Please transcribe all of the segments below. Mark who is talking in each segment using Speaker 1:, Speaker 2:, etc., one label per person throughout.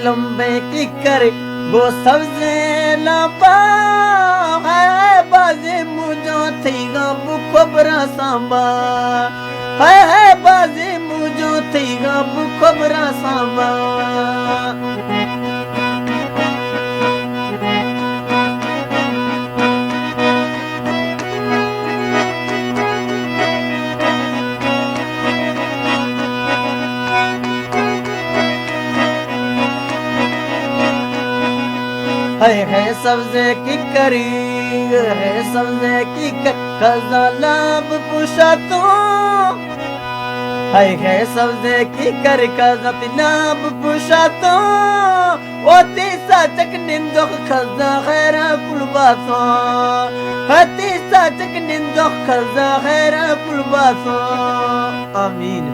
Speaker 1: लंबे की कर वो सबसे लंबा है बाजे मुझो थी गा बुखबरा सांबा है बाजे मुझो थी गा बुखबरा सांबा है सब्जे की करी है सब्जे की खजा लाभ पुषा तो है सब्जे की कर खजा लाभ पुषा तो ओती साचक निंदो खजा खैरा कुलबासो हती साचक निंदो खजा खैरा कुलबासो आमीन।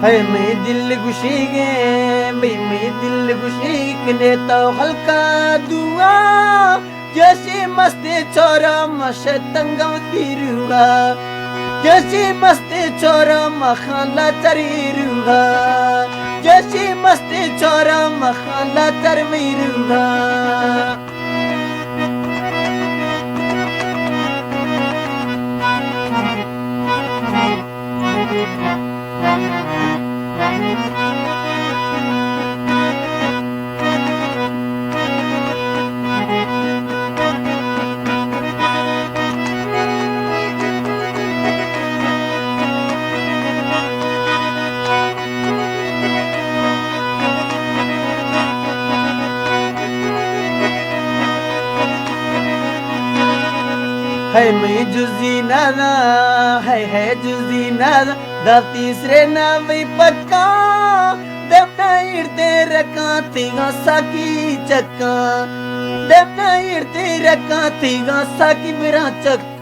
Speaker 1: है मैं दिल गुशी गे भाई मैं दिल गुशी कने तो हल्का दुआ जैसे मस्ते छोरा मशतंगम तिरुगा जैसे मस्ते छोरा मखला तरीरुगा जैसे मस्ते छोरा मखला तरमीरुगा है मैं जुजी नाना है जुजी नाना दा तीसरे नाम पक्का देवना इड़ते रखा तीगा साकी चक्का देवना इड़ते रखा तीगा साकी मेरा चक्का